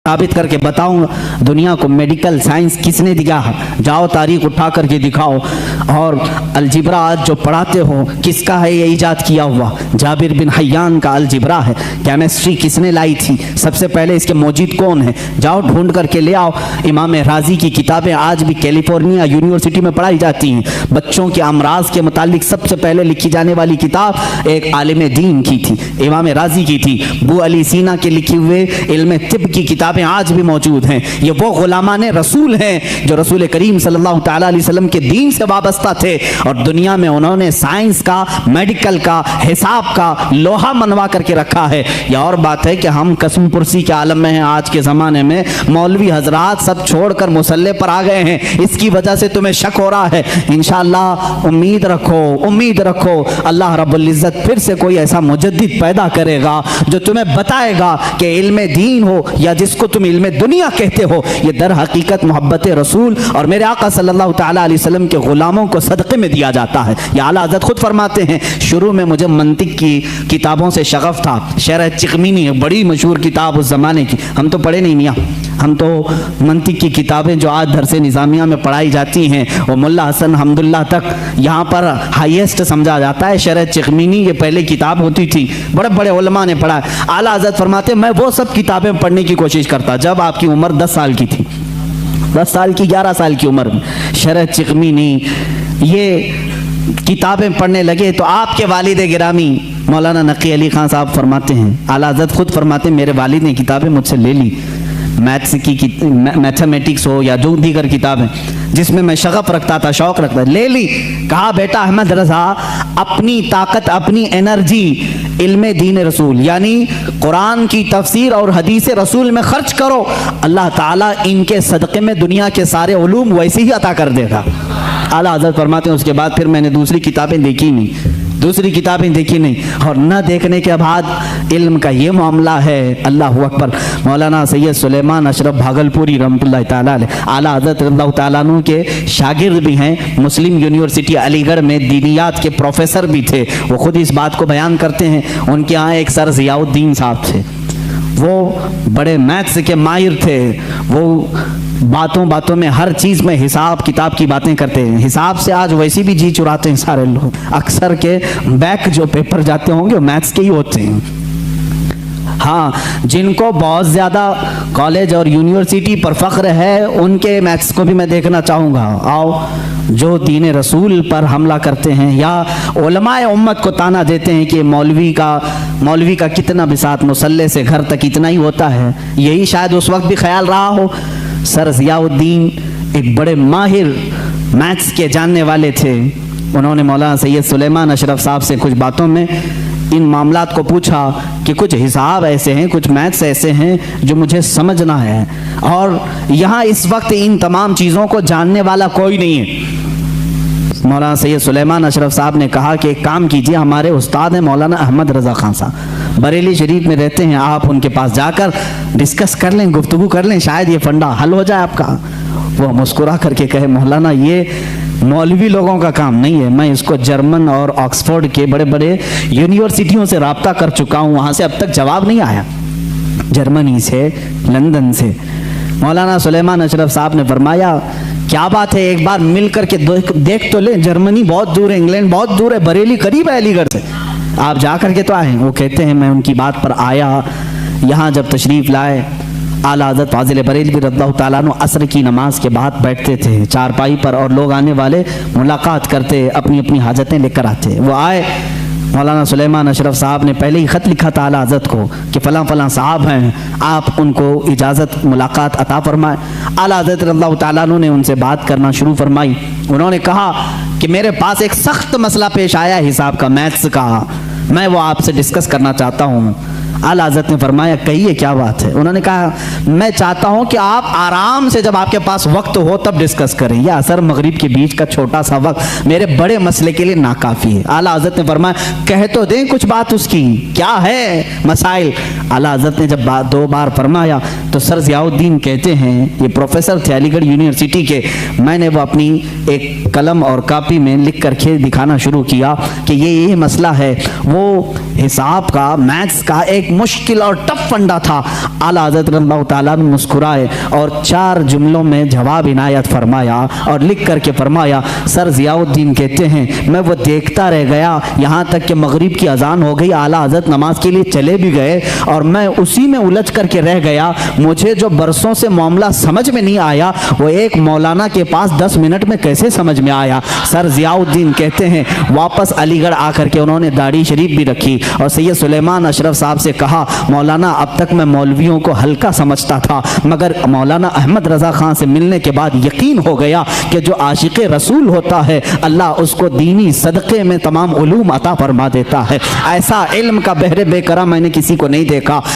साबित करके बताऊंगा। दुनिया को मेडिकल साइंस किसने दिया है? जाओ तारीख उठा करके दिखाओ। और अलजिब्रा आज जो पढ़ाते हो किसका है ये इजाद किया हुआ? जाबिर बिन हयान का अलजिब्रा है। केमिस्ट्री किसने लाई थी? सबसे पहले इसके मौजूद कौन है? जाओ ढूंढ करके ले आओ। इमाम राजी की किताबें आज भी कैलिफोर्निया यूनिवर्सिटी में पढ़ाई जाती हैं। बच्चों के अमराज के मुतालिक सबसे पहले लिखी जाने वाली किताब एक आलिम दीन की थी, इमाम राजी की थी। बू अली सीना के लिखे हुए इल्म तिब की किताबें आज भी मौजूद हैं। ये वो गुलामाने रसूल हैं जो रसूल करीम सल्लल्लाहु तआला अलैहि वसल्लम के दीन से वाबस्ता थे और दुनिया में उन्होंने साइंस का, मेडिकल का, हिसाब का लोहा मनवा करके रखा है। यह और बात है कि हम कसम पुरसी के आलम में हैं। आज के ज़माने में मौलवी हजरात सब छोड़कर मुसल्ले पर आ गए हैं। इसकी वजह से तुम्हें शक हो रहा है। इंशाअल्लाह उम्मीद रखो, उम्मीद रखो, अल्लाह रब्बुल इज़्ज़त फिर से कोई ऐसा मुजद्दिद पैदा करेगा जो तुम्हें बताएगा कि इल्म दीन हो या जिसको तुम इल्म दुनिया कहते हो, ये दर हकीकत मोहब्बत रसूल और मेरे आका सल्लल्लाहु तआला अलैहि वसल्लम के गुलामों को सदक़े में दिया जाता है। ये आला हज़रत खुद फरमाते हैं, शुरू में मुझे मंतिक की किताबों से शगफ था। शरह चिकमीनी बड़ी मशहूर किताब उस ज़माने की, हम तो पढ़े नहीं मियाँ, हम तो मंतिक की किताबें जो आज दरसे निज़ामिया में पढ़ाई जाती हैं वो मुल्ला हसन हम्दुल्लाह तक यहाँ पर हाईएस्ट समझा जाता है। शरह चिकमीनी ये पहले किताब होती थी, बड़े बड़े उलमा ने पढ़ा। आला हज़रत फरमाते मैं वो सब किताबें पढ़ने की कोशिश करता जब आपकी उम्र 10 साल की थी, 10 साल की 11 साल की उम्र में शरह चिकमीनी ये किताबें पढ़ने लगे तो आपके वालिद गिरामी मौलाना नकी अली खान साहब फरमाते हैं, आला हज़रत खुद फरमाते हैं मेरे वालिद ने किताबें मुझसे ले ली, मैथ्स की मैथमेटिक्स हो या जो दीगर किताबें जिसमें मैं शगफ रखता था, शौक रखता था, ले ली। कहा बेटा अहमद रज़ा अपनी ताकत, अपनी एनर्जी इल्म दीन रसूल यानी कुरान की तफसीर और हदीस रसूल में खर्च करो, अल्लाह ताला इनके सदक़े में दुनिया के सारे उलूम वैसे ही अता कर देगा। आला हज़रत फरमाते हैं उसके बाद फिर मैंने दूसरी किताबें देखी नहीं, दूसरी किताबें देखी नहीं। और न देखने के बाद इल्म का ये मामला है, अल्लाह अकबर। मौलाना सैयद सुलेमान अशरफ भागलपुरी रहमतुल्लाह ताला अलैह आला हज़रत रज़ियल्लाहु ताला अन्हु के शागिर्द भी हैं। मुस्लिम यूनिवर्सिटी अलीगढ़ में दीनियात के प्रोफेसर भी थे। वो खुद इस बात को बयान करते हैं। उनके यहाँ एक सर ज़ियाउद्दीन साहब थे, वो बड़े मैथ्स के माहिर थे। वो बातों बातों में हर चीज़ में हिसाब किताब की बातें करते हैं। हिसाब से आज वैसे भी जी चुराते हैं सारे लोग। अक्सर के बैक जो पेपर जाते होंगे वो मैथ्स के ही होते हैं। हाँ, जिनको बहुत ज़्यादा कॉलेज और यूनिवर्सिटी पर फ़ख्र है उनके मैथ्स को भी मैं देखना चाहूँगा। आओ, जो दीन रसूल पर हमला करते हैं या उलमाए उम्मत को ताना देते हैं कि मौलवी का कितना बिसात मुसल्ले से घर तक इतना ही होता है, यही शायद उस वक्त भी ख्याल रहा हो। सर ज़ियाउद्दीन एक बड़े माहिर मैथ्स के जानने वाले थे। उन्होंने मौलाना सैयद सुलेमान अशरफ साहब से कुछ बातों में इन मामलात को पूछा कि कुछ हिसाब ऐसे हैं, कुछ मैथ्स ऐसे हैं जो मुझे समझना है और यहाँ इस वक्त इन तमाम चीज़ों को जानने वाला कोई नहीं है। मौलाना सैयद सुलेमान अशरफ साहब ने कहा कि एक काम कीजिए, हमारे उस्ताद हैं मौलाना अहमद रज़ा खान साहब, बरेली शरीफ में रहते हैं, आप उनके पास जाकर डिस्कस कर लें, गुफ्तगू कर लें, शायद ये फंडा हल हो जाए आपका। वो मुस्कुरा करके कहे मौलाना ये मौलवी लोगों का काम नहीं है, मैं इसको जर्मन और ऑक्सफोर्ड के बड़े बड़े यूनिवर्सिटियों से रब्ता कर चुका हूँ, वहाँ से अब तक जवाब नहीं आया, जर्मनी से, लंदन से। मौलाना सुलेमान अशरफ साहब ने फरमाया क्या बात है, एक बार मिल करके देख तो ले, जर्मनी बहुत दूर है, इंग्लैंड बहुत दूर है, बरेली करीब है अलीगढ़ से, आप जा करके तो आए। वो कहते हैं मैं उनकी बात पर आया, यहाँ जब तशरीफ़ लाए आला हज़रत फाज़िल बरेलवी रज़ियल्लाहु ताला अन्हु असर की नमाज के बाद बैठते थे चारपाई पर और लोग आने वाले मुलाकात करते, अपनी अपनी हाजतें लेकर आते। वो आए, मौलाना सुलेमान अशरफ साहब ने पहले ही ख़त लिखा था आला हज़रत को कि फ़लाँ फ़लाँ साहब हैं, आप उनको इजाज़त मुलाकात अता फरमाएं। आला हज़रत रज़ियल्लाहु ताला अन्हु ने उनसे बात करना शुरू फरमाई। उन्होंने कहा कि मेरे पास एक सख्त मसला पेश आया हिसाब का, मैथ्स का, मैं वो आपसे डिस्कस करना चाहता हूँ। आला हज़रत ने फरमाया कहिए क्या बात है। उन्होंने कहा मैं चाहता हूँ कि आप आराम से जब आपके पास वक्त हो तब डिस्कस करें, यह असर मगरिब के बीच का छोटा सा वक्त मेरे बड़े मसले के लिए नाकाफ़ी है। आला हज़रत ने फरमाया कह तो दें कुछ बात उसकी, क्या है मसाइल। आला हज़रत ने जब दो बार फरमाया तो सर ज़ियाउद्दीन कहते हैं, ये प्रोफेसर थे अलीगढ़ यूनिवर्सिटी के, मैंने वो अपनी एक कलम और कापी में लिख करके दिखाना शुरू किया कि ये मसला है। वो हिसाब का, मैथ्स का एक मुश्किल और टफ फंडा था। आला हज़रत अल्लाह ताला ने मुस्कुराए और 4 जुमलों में जवाब इनायत फरमाया और लिख करके फरमाया। सर ज़ियाउद्दीन कहते हैं मैं वो देखता रह गया यहाँ तक कि मगरिब की अजान हो गई, आला हज़रत नमाज के लिए चले भी गए और मैं उसी में उलझ करके रह गया। मुझे जो बरसों से मामला समझ में नहीं आया वो एक मौलाना के पास 10 मिनट में कैसे समझ में आया। सर ज़ियाउद्दीन कहते हैं वापस अलीगढ़ आकर के उन्होंने दाढ़ी शरीफ भी रखी और सैयद सुलेमान अशरफ साहब से कहा, मौलाना अब तक मैं मौलवियों को हल्का समझता था, मगर मौलाना अहमद रज़ा ख़ान से मिलने के बाद यकीन हो गया कि जो आशिक़ रसूल होता है अल्लाह उसको दीनी सदक़े में तमाम उलूम अता फरमा देता है। ऐसा इल्म का बहरे बेकरा मैंने किसी को नहीं देखा।